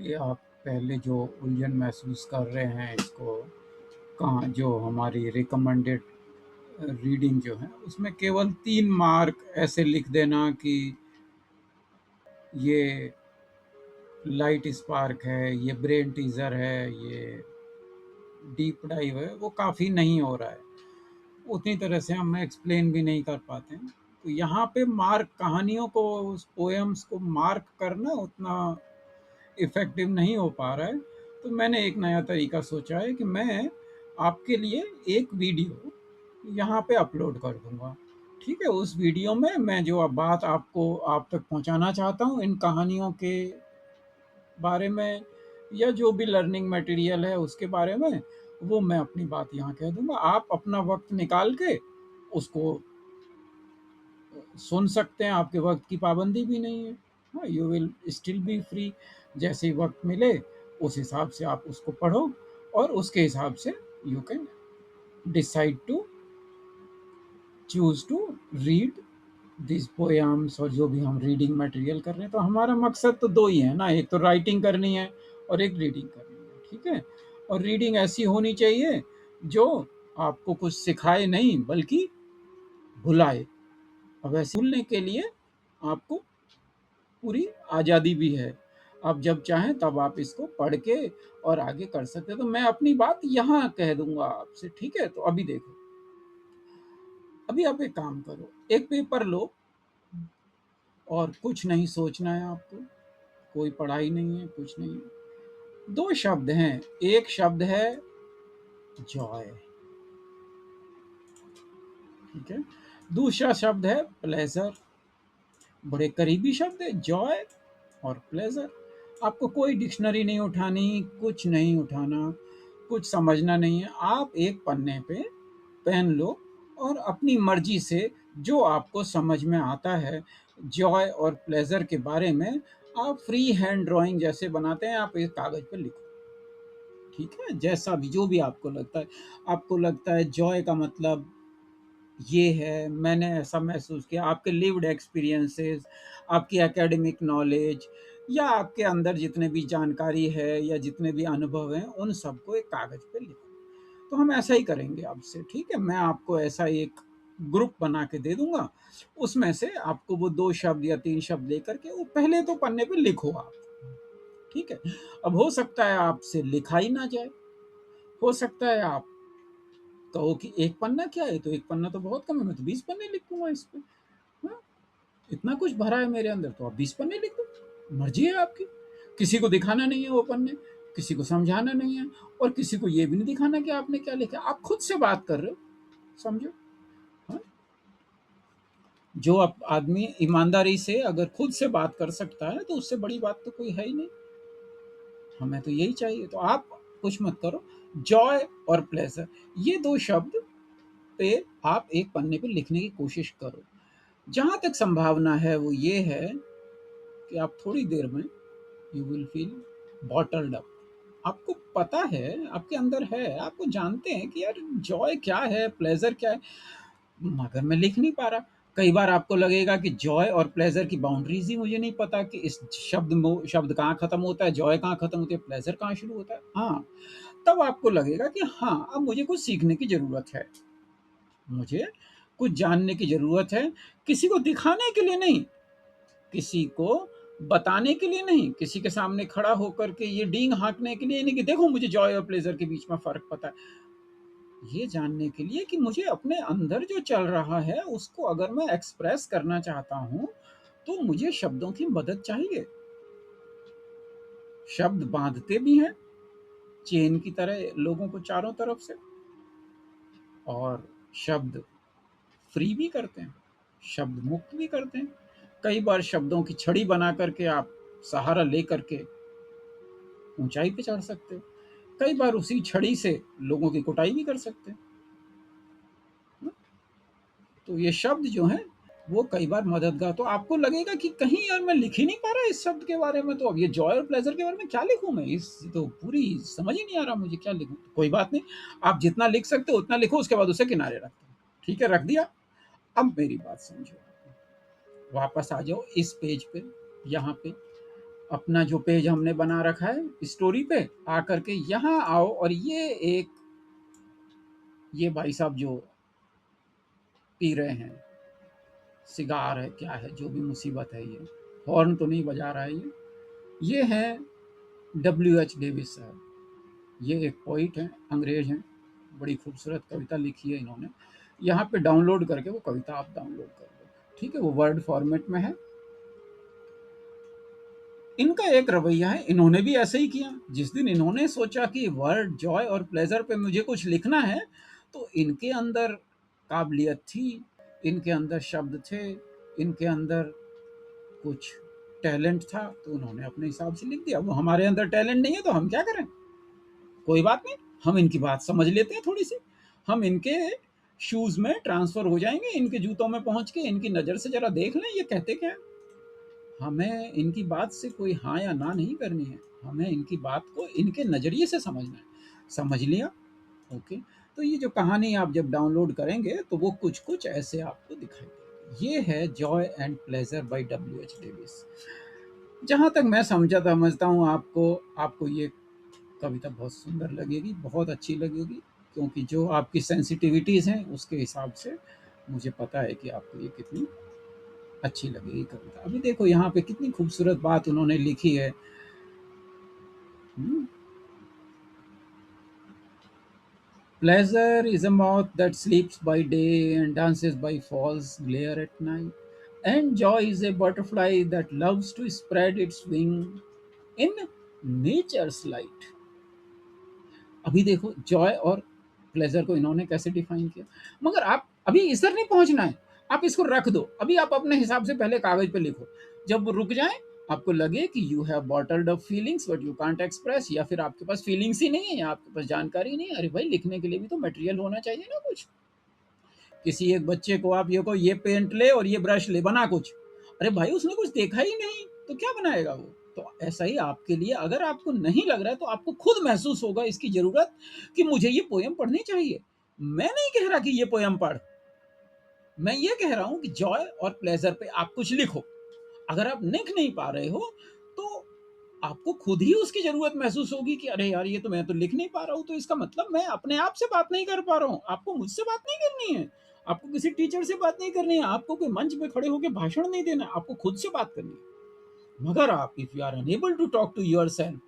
ये आप पहले जो उलझन महसूस कर रहे हैं इसको कहाँ जो हमारी रिकमेंडेड रीडिंग जो है उसमें केवल 3 मार्क ऐसे लिख देना कि ये लाइट स्पार्क है, ये ब्रेन टीजर है, ये डीप डाइव है, वो काफ़ी नहीं हो रहा है। उतनी तरह से हम एक्सप्लेन भी नहीं कर पाते हैं। तो यहाँ पे मार्क कहानियों को, उस पोएम्स को मार्क करना उतना इफ़ेक्टिव नहीं हो पा रहा है। तो मैंने एक नया तरीका सोचा है कि मैं आपके लिए एक वीडियो यहाँ पे अपलोड कर दूँगा। ठीक है? उस वीडियो में मैं जो अब बात आपको आप तक पहुँचाना चाहता हूँ इन कहानियों के बारे में या जो भी लर्निंग मटेरियल है उसके बारे में, वो मैं अपनी बात यहाँ कह दूँगा। आप अपना वक़्त निकाल के उसको सुन सकते हैं, आपके वक़्त की पाबंदी भी नहीं है। हाँ, you will still be free. जैसे ही वक़्त मिले, उस हिसाब से आप उसको पढ़ो और उसके हिसाब से you can decide to choose to read this poems और जो भी हम रीडिंग मटेरियल कर रहे हैं। तो हमारा मकसद तो 2 ही है ना, एक तो राइटिंग करनी है और एक रीडिंग करनी है, ठीक है? और रीडिंग ऐसी होनी चाहिए जो आपको कुछ सिखाए नहीं बल्कि भुलाए। अब ऐसे भूलने के लिए आपको पूरी आज़ादी भी है। आप जब चाहें तब आप इसको पढ़ के और आगे कर सकते हैं। तो मैं अपनी बात यहाँ कह दूँगा आपसे, ठीक है? तो अभी देखो, अभी आप एक काम करो, एक पेपर लो और कुछ नहीं सोचना है आपको, कोई पढ़ाई नहीं है, कुछ नहीं है। 2 शब्द हैं, एक शब्द है जॉय, ठीक है? दूसरा शब्द है प्लेज़र। बड़े करीबी शब्द है जॉय और प्लेज़र। आपको कोई डिक्शनरी नहीं उठानी, कुछ नहीं उठाना, कुछ समझना नहीं है। आप एक पन्ने पे पेन लो और अपनी मर्ज़ी से जो आपको समझ में आता है जॉय और प्लेज़र के बारे में, आप फ्री हैंड ड्राइंग जैसे बनाते हैं, आप एक कागज़ पे लिखो। ठीक है? जैसा भी जो भी आपको लगता है जॉय का मतलब ये है, मैंने ऐसा महसूस किया, आपके लिव्ड एक्सपीरियंसेस, आपकी एकेडमिक नॉलेज या आपके अंदर जितने भी जानकारी है या जितने भी अनुभव हैं, उन सबको एक कागज़ पे लिखो। तो हम ऐसा ही करेंगे आपसे, ठीक है? मैं आपको ऐसा एक ग्रुप बना के दे दूँगा, उसमें से आपको वो 2 शब्द या 3 शब्द लेकर के वो पहले तो पन्ने पे लिखो आप, ठीक है? अब हो सकता है आपसे लिखा ही ना जाए, हो सकता है आप कहो कि 1 पन्ना क्या है? तो 1 पन्ना तो बहुत कम है, मैं तो 20 पन्ने लिख दूँगा इस पे। हाँ, इतना कुछ भरा है मेरे अंदर, तो आप 20 पन्ने लिख दो, मर्ज़ी है आपकी। किसी को दिखाना नहीं है वो पन्ने, किसी को समझाना नहीं है और किसी को ये भी नहीं दिखाना कि आपने क्या लिखा है। आप खुद से बात कर रहे हो, समझो। हाँ, जो आप आदमी ईमानदारी से अगर खुद से बात कर सकता है, तो उससे बड़ी बात तो कोई है ही नहीं। हमें तो यही चाहिए, तो आप कुछ मत करो, जॉय और प्लेज़र ये 2 शब्द पे आप एक पन्ने पे लिखने की कोशिश करो। जहाँ तक संभावना है वो ये है कि आप थोड़ी देर में you will feel bottled up. आपको पता है, आपके अंदर है, आपको जानते हैं कि यार जॉय क्या है, प्लेज़र क्या है, मगर मैं लिख नहीं पा रहा। कई बार आपको लगेगा कि जॉय और प्लेज़र की बाउंड्रीज़ ही मुझे नहीं पता कि इस शब्द कहाँ खत्म होता है, जॉय कहाँ खत्म होती है, प्लेज़र कहाँ शुरू होता है। हाँ, तब आपको लगेगा कि हाँ, अब मुझे कुछ सीखने की ज़रूरत है। मुझे कुछ जानने की ज़रूरत है, किसी को दिखाने के लिए नहीं, किसी को बताने के लिए नहीं, किसी के सामने खड़ा होकर के ये डींग हाँकने के लिए नहीं कि देखो मुझे जॉय और प्लेज़र के बीच में फ़र्क पता है। ये जानने के लिए कि मुझे अपने अंदर जो चल रहा है उसको अगर मैं एक्सप्रेस करना चाहता हूँ, तो मुझे शब्दों की मदद चाहिए। शब्द बाँधते भी हैं, चेन की तरह लोगों को चारों तरफ से और शब्द फ्री भी करते हैं, शब्द मुक्त भी करते हैं। कई बार शब्दों की छड़ी बना करके आप सहारा लेकर के ऊँचाई पे चढ़ सकते हो। कई बार उसी छड़ी से लोगों की कुटाई भी कर सकते हैं। तो ये शब्द जो हैं, वो कई बार मददगार तो आपको लगेगा कि कहीं यार मैं लिख ही नहीं पा रहा इस शब्द के बारे में, तो अब ये जॉय और प्लेज़र के बारे में क्या लिखूँ मैं? इस तो पूरी समझ ही नहीं आ रहा मुझे क्या लिखूँ? तो कोई बात नहीं, आप जितना लिख सकते हो उतना लिखो, उसके बाद उसे किनारे रख दो। ठीक है, रख दिया? अब मेरी बात समझो। वापस आ जाओ इस पेज पे, यहाँ पे अपना जो पेज हमने बना रखा है स्टोरी पे, आकर के यहाँ आओ और ये भाई साहब जो पी रहे हैं, सिगार है क्या है, जो भी मुसीबत है, ये हॉर्न तो नहीं बजा रहा है, ये है W.H. डेविस साहब। ये एक पोइट हैं, अंग्रेज हैं, बड़ी खूबसूरत कविता लिखी है इन्होंने। यहाँ पे डाउनलोड करके वो कविता आप डाउनलोड कर लो, ठीक है, वो वर्ड फॉर्मेट में है। इनका एक रवैया है, इन्होंने भी ऐसे ही किया। जिस दिन इन्होंने सोचा कि वर्ड जॉय और प्लेजर पे मुझे कुछ लिखना है, तो इनके अंदर काबिलियत थी, इनके अंदर शब्द थे, इनके अंदर कुछ टैलेंट था, तो उन्होंने अपने हिसाब से लिख दिया। वो हमारे अंदर टैलेंट नहीं है तो हम क्या करें, कोई बात नहीं, हम इनकी बात समझ लेते हैं थोड़ी सी, हम इनके शूज में ट्रांसफर हो जाएंगे, इनके जूतों में पहुंच के इनकी नज़र से जरा देख लें ये कहते क्या है। हमें इनकी बात से कोई हाँ या ना नहीं करनी है, हमें इनकी बात को इनके नज़रिए से समझना है। समझ लिया, ओके। तो ये जो कहानी आप जब डाउनलोड करेंगे तो वो कुछ कुछ ऐसे आपको दिखाई देगी। ये है joy and pleasure by W.H. Davies. जहाँ तक मैं समझता हूँ, आपको ये कविता बहुत सुंदर लगेगी, बहुत अच्छी लगेगी, क्योंकि जो आपकी सेंसिटिविटीज़ हैं उसके हिसाब से मुझे पता है कि आपको ये कितनी अच्छी लगेगी कविता। अभी देखो यहाँ पे कितनी खूबसूरत बात उन्होंने लिखी है। Pleasure is a mouth that sleeps by day and dances by false glare at night. And joy is a butterfly that loves to spread its wing in nature's light. अभी देखो जॉय और प्लेजर को इन्होंने कैसे define किया। मगर आप अभी इधर नहीं पहुंचना है, आप इसको रख दो, अभी आप अपने हिसाब से पहले कागज पे लिखो। जब वो रुक जाए, आपको लगे कि you have bottled up feelings but you can't express, या फिर आपके पास फीलिंग्स ही नहीं है या आपके पास जानकारी नहीं है, अरे भाई लिखने के लिए भी तो मटेरियल होना चाहिए ना कुछ। किसी एक बच्चे को आप ये को ये पेंट ले और ये ब्रश ले, बना कुछ, अरे भाई उसने कुछ देखा ही नहीं तो क्या बनाएगा वो। तो ऐसा ही आपके लिए, अगर आपको नहीं लग रहा है तो आपको खुद महसूस होगा इसकी जरूरत कि मुझे ये पोयम पढ़नी चाहिए। मैं नहीं कह रहा कि ये पोयम पढ़, मैं ये कह रहा हूं कि जॉय और प्लेजर पे आप कुछ लिखो। अगर आप लिख नहीं पा रहे हो तो आपको खुद ही उसकी जरूरत महसूस होगी कि अरे यार ये तो मैं तो लिख नहीं पा रहा हूं, तो इसका मतलब मैं अपने आप से बात नहीं कर पा रहा हूं। आपको मुझसे बात नहीं करनी है, आपको किसी टीचर से बात नहीं करनी है, आपको कोई मंच पे खड़े होकर भाषण नहीं देना, आपको खुद से बात करनी है। मगर आप if you are unable to talk to yourself,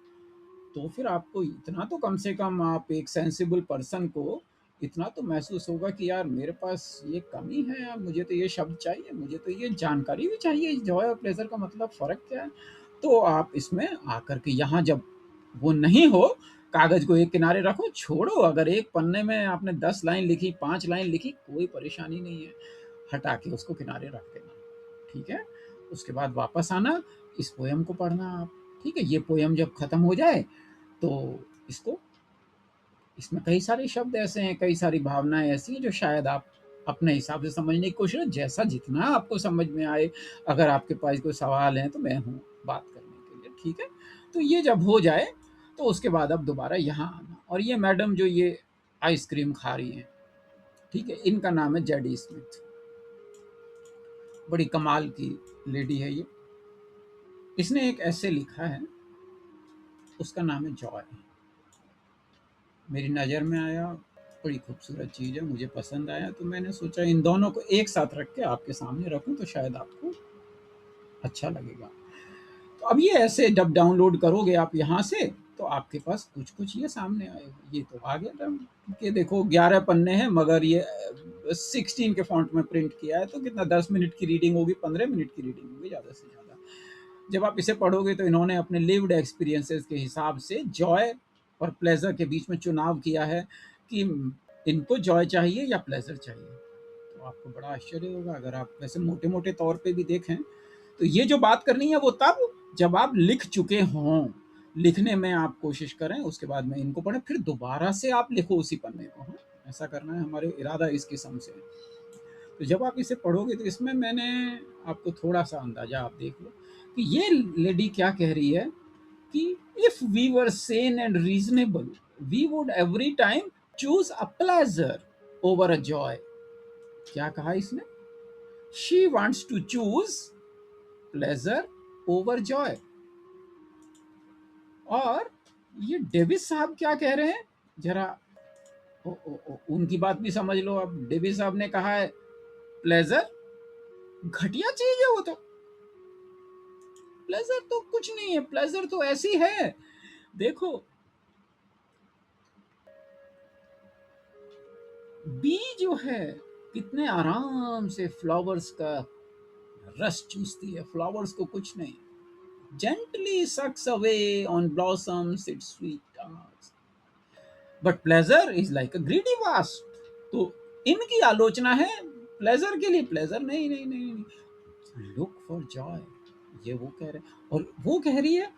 तो फिर आपको इतना तो कम से कम, आप एक सेंसिबल पर्सन को इतना तो महसूस होगा कि यार मेरे पास ये कमी है, यार मुझे तो ये शब्द चाहिए, मुझे तो ये जानकारी भी चाहिए, जॉय और प्लेजर का मतलब फ़र्क क्या है। तो आप इसमें आकर के यहाँ जब वो नहीं हो, कागज़ को एक किनारे रखो, छोड़ो। अगर एक पन्ने में आपने 10 लाइन लिखी, 5 लाइन लिखी, कोई परेशानी नहीं है, हटा के उसको किनारे रख देना, ठीक है। उसके बाद वापस आना, इस पोयम को पढ़ना आप, ठीक है। ये पोयम जब खत्म हो जाए तो इसको, इसमें कई सारे शब्द ऐसे हैं, कई सारी भावनाएँ ऐसी हैं जो शायद आप अपने हिसाब से समझने की कोशिश, जैसा जितना आपको समझ में आए। अगर आपके पास कोई सवाल है तो मैं हूँ बात करने के लिए, ठीक है। तो ये जब हो जाए तो उसके बाद अब दोबारा यहाँ आना। और ये मैडम जो ये आइसक्रीम खा रही हैं, ठीक है, इनका नाम है जेडी स्मिथ। बड़ी कमाल की लेडी है ये। इसने एक ऐसे लिखा है, उसका नाम है जॉय। मेरी नज़र में आया, बड़ी खूबसूरत चीज़ है, मुझे पसंद आया, तो मैंने सोचा इन दोनों को एक साथ रख के आपके सामने रखूं तो शायद आपको अच्छा लगेगा। तो अब ये ऐसे जब डाउनलोड करोगे आप यहाँ से, तो आपके पास कुछ कुछ ये सामने आएगा। ये तो आ गया था कि देखो 11 पन्ने हैं, मगर ये 16 के फॉन्ट में प्रिंट किया है, तो कितना 10 मिनट की रीडिंग होगी, 15 मिनट की रीडिंग होगी ज़्यादा से ज़्यादा। जब आप इसे पढ़ोगे तो इन्होंने अपने लिव्ड एक्सपीरियंसेस के हिसाब से जॉय और प्लेजर के बीच में चुनाव किया है कि इनको जॉय चाहिए या प्लेजर चाहिए। तो आपको बड़ा आश्चर्य होगा अगर आप वैसे मोटे मोटे तौर पे भी देखें, तो ये जो बात करनी है वो तब जब आप लिख चुके हों। लिखने में आप कोशिश करें, उसके बाद में इनको पढ़ें, फिर दोबारा से आप लिखो उसी पन्ने को। हाँ, ऐसा करना है, हमारे इरादा इस किस्म से। तो जब आप इसे पढ़ोगे तो इसमें मैंने आपको थोड़ा सा अंदाजा आप देख लो कि ये लेडी क्या कह रही है कि if we were sane and reasonable, we would every time choose a pleasure over a joy. क्या कहा इसने? She wants to choose pleasure over joy. और ये डेविस साहब क्या कह रहे हैं, जरा उनकी बात भी समझ लो। अब डेविस साहब ने कहा है प्लेजर घटिया चीज है, वो तो प्लेजर तो कुछ नहीं है, प्लेजर तो ऐसी है। देखो, बी जो है कितने आराम से फ्लावर्स का रस चूसती है, फ्लावर्स को कुछ नहीं, gently sucks away on blossoms its sweet arts. But pleasure is like a greedy wasp. तो इनकी आलोचना है प्लेजर के लिए, प्लेजर नहीं नहीं नहीं, नहीं। लुक फॉर जॉय, ये वो कह रहे हैं और वो कह रही है,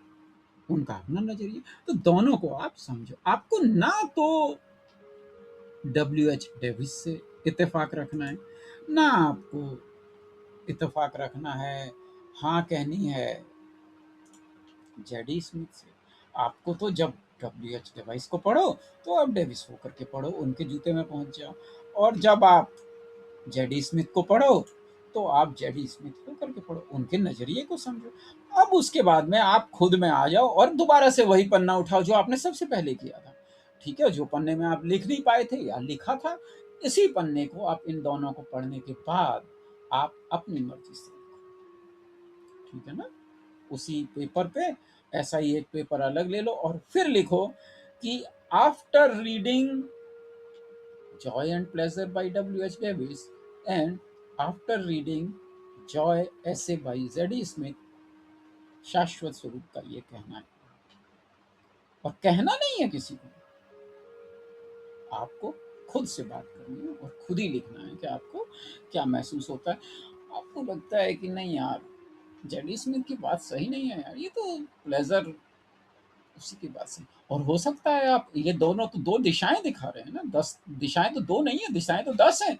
उनका अपना नजरिया। तो दोनों को आप समझो, आपको ना तो डब्ल्यू एच डेविस से इत्तेफाक रखना है, ना आपको इत्तेफाक रखना है, हाँ कहनी है जेडी स्मिथ से। आपको तो जब डब्ल्यू एच डेविस को पढ़ो तो आप डेविस होकर के पढ़ो, उनके जूते में पहुंच जाओ। और जब आप जेडी स्मिथ को पढ़ो तो आप जेडी स्मिथ होकर के पढ़ो, उनके नजरिए को समझो। अब उसके बाद में आप खुद में आ जाओ और दोबारा से वही पन्ना उठाओ जो आपने सबसे पहले किया था। ठीक है, जो पन्ने में आप लिख नहीं पाए थे या लिखा था, इसी पन्ने को आप इन दोनों को पढ़ने के बाद आप अपनी मर्जी से लिखो। ठीक है ना, उसी पेपर पे ऐसा ही एक पेपर अलग ले लो और फिर लिखो कि after reading Joy and pleasure by W H Davis and after reading Joy ऐसे बाय जेडी स्मिथ, शाश्वत स्वरूप का ये कहना है। और कहना नहीं है किसी को, आपको खुद से बात करनी है और खुद ही लिखना है कि आपको क्या महसूस होता है। आपको लगता है कि नहीं यार, जेडी स्मिथ की बात सही नहीं है यार, ये तो प्लेजर उसी की बात से। और हो सकता है आप ये दोनों तो दो दिशाएं दिखा रहे हैं ना, 10 दिशाएं तो दो नहीं है, दिशाएं तो 10 हैं।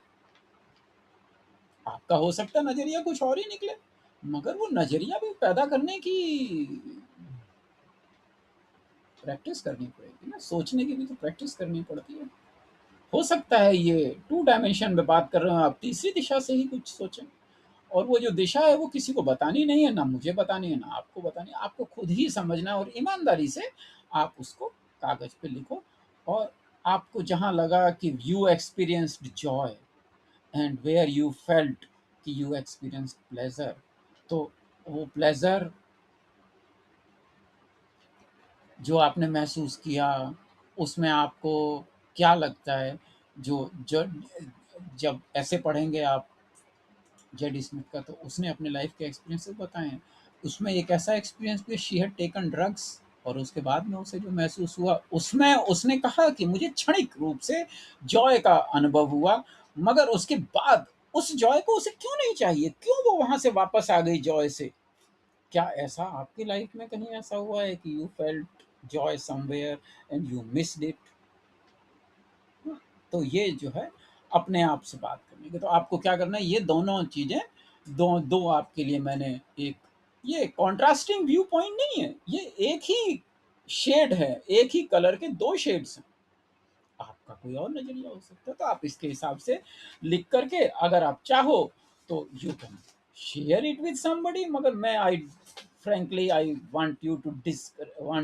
आपका हो सकता है नजरिया कुछ और ही निकले, मगर वो नजरिया भी पैदा करने की प्रैक्टिस करनी पड़ेगी ना, सोचने की भी तो प्रैक्टिस करनी पड़ती है। हो सकता है ये 2 डायमेंशन में बात कर रहे हो आप, तीसरी दिशा से ही कुछ सोचें। और वो जो दिशा है वो किसी को बतानी नहीं है, ना मुझे बतानी है, ना आपको बतानी है, आपको खुद ही समझना है और ईमानदारी से आप उसको कागज पे लिखो। और आपको जहां लगा कि you experienced joy and where you felt कि यू एक्सपीरियंस प्लेजर, तो वो प्लेजर जो आपने महसूस किया, उसमें आपको क्या लगता है, जो जब ऐसे पढ़ेंगे आप जेडी स्मिथ का, तो उसने अपने लाइफ के एक्सपीरियंसेस बताए हैं। उसमें एक ऐसा एक्सपीरियंस भी, शी हैड टेकन ड्रग्स, और उसके बाद में उसे जो महसूस हुआ, उसमें उसने कहा कि मुझे क्षणिक रूप से जॉय का अनुभव हुआ, मगर उसके बाद उस जॉय को उसे क्यों नहीं चाहिए, क्यों वो वहां से वापस आ गई जॉय से। क्या ऐसा आपकी लाइफ में कहीं ऐसा हुआ है कि you felt Joy somewhere and you missed it. तो ये जो है अपने आप से बात करने के, तो आपको क्या करना है, ये दोनों चीजें, दो दो आपके लिए मैंने एक, ये कॉन्ट्रास्टिंग व्यू पॉइंट नहीं है, ये एक ही शेड है, एक ही कलर के दो शेड्स हैं। आपका कोई और नजरिया हो सकता है, तो आप इसके हिसाब से लिख करके अगर आप चाहो तो you can share it with somebody. मगर मैं आई frankly I want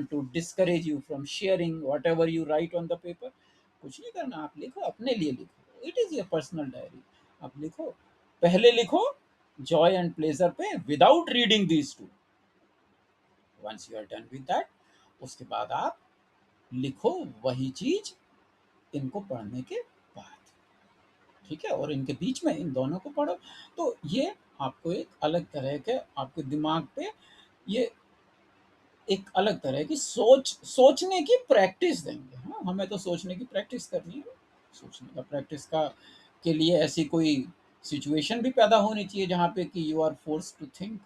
to discourage you from sharing whatever you write on the paper। कुछ नहीं करना, आप लिखो, अपने लिए लिखो, it is your personal diary. आप लिखो, पहले लिखो जॉय एंड प्लेजर पे without reading these two. Once you are done with that, उसके बाद आप लिखो वही चीज इनको पढ़ने के बाद। ठीक है, और इनके बीच में इन दोनों को पढ़ो, तो ये आपको एक अलग तरह के आपके दिमाग पे ये एक अलग तरह की सोचने की प्रैक्टिस देंगे। हाँ, हमें तो सोचने की प्रैक्टिस करनी है, सोचने का प्रैक्टिस का के लिए ऐसी कोई सिचुएशन भी पैदा होनी चाहिए जहाँ पे कि you are force to think.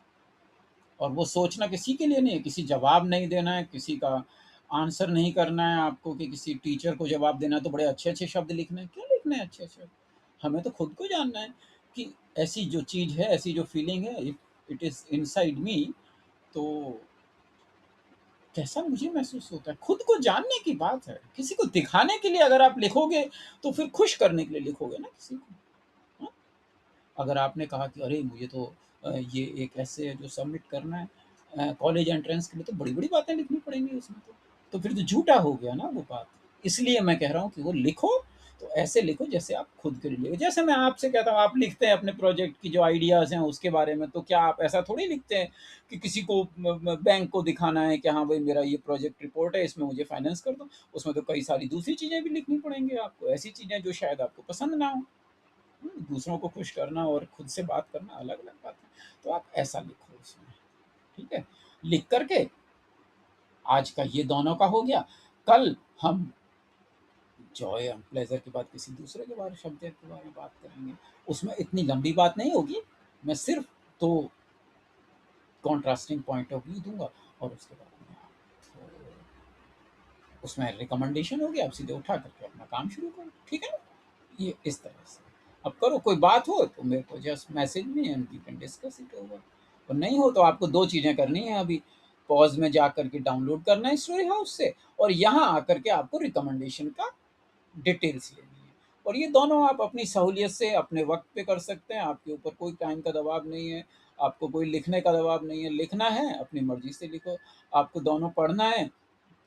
और वो सोचना किसी के लिए नहीं है, किसी जवाब नहीं देना है, किसी का आंसर नहीं करना है आपको, कि किसी टीचर को जवाब देना है तो बड़े अच्छे अच्छे शब्द लिखने हैं, क्यों लिखने हैं अच्छे अच्छे। हमें तो खुद को जानना है कि ऐसी जो चीज़ है, ऐसी जो फीलिंग है, if it is inside me, तो कैसा मुझे महसूस होता है, खुद को जानने की बात है। किसी को दिखाने के लिए अगर आप लिखोगे तो फिर खुश करने के लिए लिखोगे ना किसी को। अगर आपने कहा कि अरे मुझे तो ये एक ऐसे है जो सबमिट करना है, कॉलेज एंट्रेंस के लिए तो बड़ी-बड़ी बातें लिखनी पड़ेंगी उसमें तो फिर तो झूठा हो गया ना वो बात। इसलिए मैं कह रहा हूँ कि वो लिखो, तो ऐसे लिखो जैसे आप खुद के लिए जैसे मैं आपसे कहता हूँ, आप लिखते हैं अपने प्रोजेक्ट की जो आइडियाज़ हैं उसके बारे में, तो क्या आप ऐसा थोड़ी लिखते हैं कि किसी को बैंक को दिखाना है कि हाँ भाई मेरा ये प्रोजेक्ट रिपोर्ट है, इसमें मुझे फाइनेंस कर दो। उसमें तो कई सारी दूसरी चीज़ें भी लिखनी पड़ेंगी आपको, ऐसी चीज़ें जो शायद आपको पसंद ना हो। दूसरों को खुश करना और खुद से बात करना अलग-अलग बात है। तो आप ऐसा लिखो उसमें, ठीक है? लिख कर के आज का ये दोनों का हो गया। कल हम जॉय एंड प्लेज़र के बाद किसी दूसरे के बारे सब्जेक्ट के बारे में बात करेंगे। उसमें इतनी लंबी बात नहीं होगी, मैं सिर्फ़ 2 कॉन्ट्रास्टिंग पॉइंट ऑफ व्यू दूँगा और उसके बाद में आप उसमें रिकमेंडेशन होगी, आप सीधे उठा करके अपना काम शुरू करो, ठीक है ना? ये इस तरह से। अब करो, कोई बात हो तो मेरे को just message me and we can discuss it over. और नहीं हो तो आपको 2 चीज़ें करनी है अभी, पॉज़ में जा कर के डाउनलोड करना है स्टोरी हाउस से और यहाँ आकर के आपको रिकमेंडेशन का डिटेल्स लेनी है। और ये दोनों आप अपनी सहूलियत से अपने वक़्त पे कर सकते हैं, आपके ऊपर कोई टाइम का दबाव नहीं है, आपको कोई लिखने का दबाव नहीं है, लिखना है अपनी मर्ज़ी से लिखो, आपको दोनों पढ़ना है,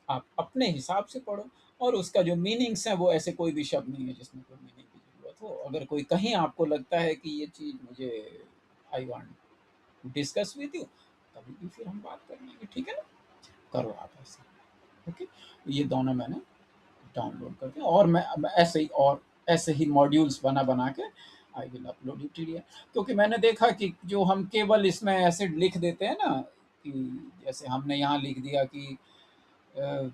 आप अपने हिसाब से पढ़ो और उसका जो मीनिंग्स हैं वो ऐसे कोई भी शब्द नहीं है जिसमें कोई मीनिंग की ज़रूरत हो। अगर कोई कहीं आपको लगता है कि ये चीज़ मुझे I want to discuss with you, कभी भी फिर हम बात कर लेंगे, ठीक है ना? करो आप ऐसा, ओके? ये दोनों मैंने डाउनलोड कर दिया और मैं अब ऐसे ही मॉड्यूल्स बना-बना के I will upload it here. क्योंकि मैंने देखा कि जो हम केवल इसमें ऐसे लिख देते हैं ना कि जैसे हमने यहाँ लिख दिया कि अ,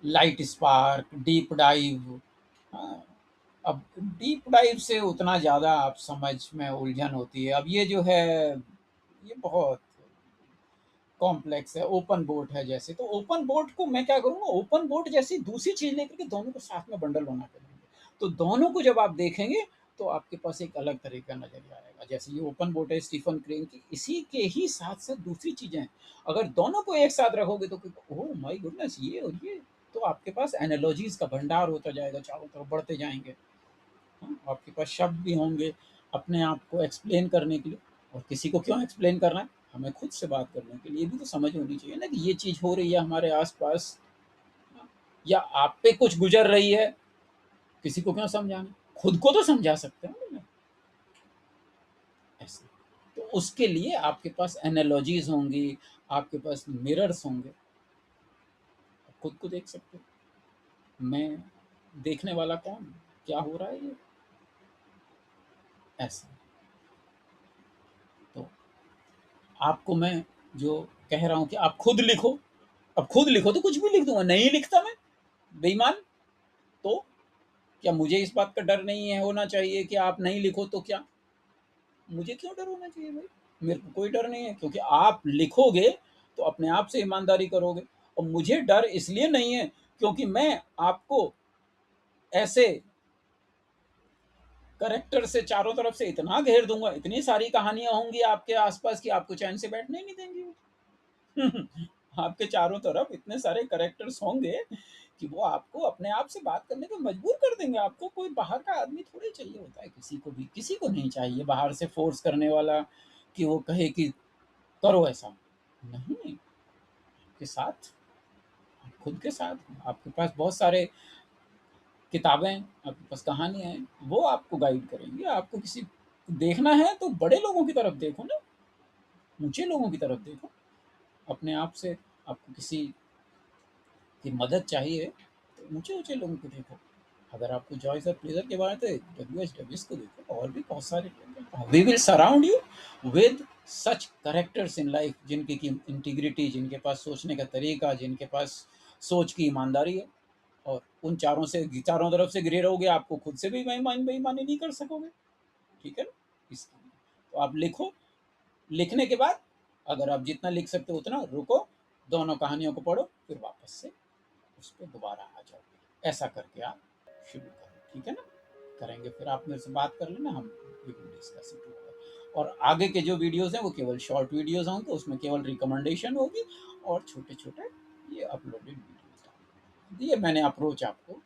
लाइट स्पार्क, डीप डाइव, हाँ, अब डीप डाइव से उतना ज़्यादा आप समझ में उलझन होती है। अब ये जो है, ये बहुत कॉम्प्लेक्स है, ओपन बोट है जैसे, तो ओपन बोट को मैं क्या करूँगा, ओपन बोट जैसी दूसरी चीज़ लेकर के दोनों को साथ में बंडल बना के देंगे। तो दोनों को जब आप देखेंगे, तो आपके पास एक अलग तरह का नज़रिया आएगा। जैसे ये ओपन बोट है स्टीफन क्रेन की, इसी के ही साथ-साथ दूसरी चीज़ें हैं। अगर दोनों को एक साथ रखोगे तो ओह माय गुडनेस! ये और ये, तो आपके पास एनालॉजीज़ का भंडार होता जाएगा, चारों तरफ बढ़ते जाएँगे। हाँ, आपके पास शब्द भी होंगे अपने आप को एक्सप्लेन करने के लिए। और किसी को क्यों एक्सप्लेन करना है? हमें खुद से बात करने के लिए भी तो समझ होनी चाहिए ना कि ये चीज़ हो रही है हमारे आस-पास, या आप पे कुछ गुज़र रही है, किसी को क्यों समझाना? खुद को तो समझा सकते हैं ना, ऐसे। तो उसके लिए आपके पास एनालॉजीज़ होंगी, आपके पास मिरर्स होंगे, आप खुद को देख सकते हो। मैं देखने वाला कौन? क्या हो रहा है ये? ऐसे। तो आपको मैं जो कह रहा हूँ कि आप खुद लिखो, अब खुद लिखो तो कुछ भी लिख दूँगा, नहीं लिखता मैं, बेईमान, तो? क्या मुझे इस बात का डर नहीं है होना चाहिए कि आप नहीं लिखो तो क्या? मुझे क्यों डर होना चाहिए भाई? मेरे को कोई डर नहीं है, क्योंकि आप लिखोगे तो अपने आप से ईमानदारी करोगे और मुझे डर इसलिए नहीं है क्योंकि मैं आपको ऐसे करैक्टर से चारों तरफ से इतना घेर दूँगा, इतनी सारी कहानियाँ होंगी आपके आस-पास कि आपको चैन से बैठने ही नहीं देंगी वो। आपके चारों तरफ इतने सारे कैरेक्टर्स होंगे कि वो आपको अपने आप से बात करने पे मजबूर कर देंगे। आपको कोई बाहर का आदमी थोड़ी चाहिए होता है, किसी को भी, किसी को नहीं चाहिए बाहर से फ़ोर्स करने वाला कि वो कहे कि करो ऐसा। नहीं, आपके साथ, आप खुद के साथ, आपके पास बहुत सारे किताबें हैं, आपके पास कहानियाँ हैं, वो आपको गाइड करेंगी। आपको किसी देखना है तो बड़े लोगों की तरफ देखो ना, ऊँचे लोगों की तरफ देखो। अपने आप से आपको किसी की मदद चाहिए, तो ऊँचे-ऊँचे लोगों को देखो। अगर आपको जॉयस और प्लेज़र के बारे में तो डब्ल्यूएच डेविस को देखो, और भी बहुत सारे लोग हैं। We will surround you with such characters in life जिनकी की इंटीग्रिटी, जिनके पास सोचने का तरीका, जिनके पास सोच की ईमानदारी है। और उन चारों तरफ से घिरे रहोगे, आपको खुद से भी बेईमानी नहीं कर सकोगे, ठीक है ना? इसके लिए तो आप लिखो, लिखने के बाद अगर आप जितना लिख सकते हो उतना रुको, दोनों कहानियों को पढ़ो, फिर वापस से उस पे दोबारा आ जाओगे। ऐसा करके आप शुरू करें, ठीक है ना? करेंगे, फिर आप मेरे से बात कर लेना, हम we will discuss it over. और आगे के जो वीडियोज़ हैं वो केवल शॉर्ट वीडियोज़ होंगे, उसमें केवल रिकमेंडेशन होगी और छोटे-छोटे ये अपलोडेड वीडियोज़ डालूँगा। ये मैंने अप्रोच आपको